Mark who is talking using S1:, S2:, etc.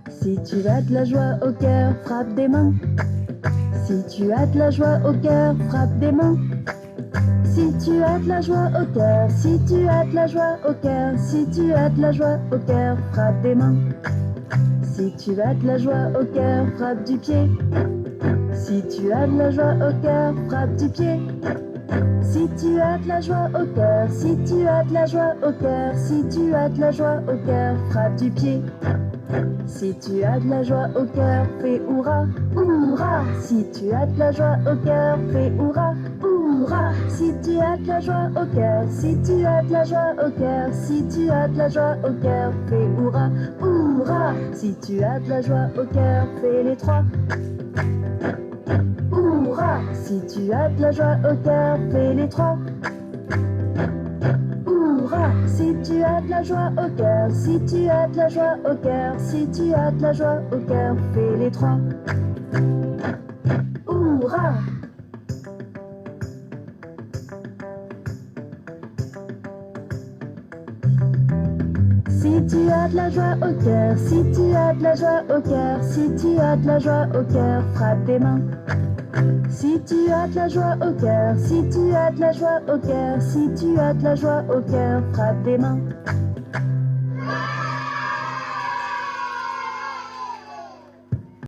S1: Si tu as de la joie au cœur, frappe des mains. Si tu as de la joie au cœur, frappe des mains. Si tu as de la joie au cœur, si tu as de la joie au cœur, si tu as de la joie au cœur, frappe des mains. Si tu as de la joie au cœur, frappe du pied. Si tu as de la joie au cœur, frappe du pied. Si tu as de la joie au cœur, si tu as de la joie au cœur, si tu as de la joie au cœur, frappe du pied. Si tu as de la joie au cœur, fais hurrah, hurrah. Si tu as de la joie au cœur, fais hurrah, hurrah. Si tu as de la joie au cœur, si tu as de la joie au cœur, si tu as de la joie au cœur, fais hurrah, hurrah. Si tu as de la joie au cœur, fais les trois. Hurrah. Si tu as de la joie au cœur, fais les trois. Hurrah. Si tu as de la joie au cœur, si tu as de la joie au cœur, si tu as de la joie au cœur, fais les trois. Hurrah. Si tu as de la joie au cœur, si tu as de la joie au cœur, si tu as de la joie au cœur, frappe des mains. Si tu as de la joie au cœur, si tu as de la joie au cœur, si tu as de la joie au cœur, frappe des mains.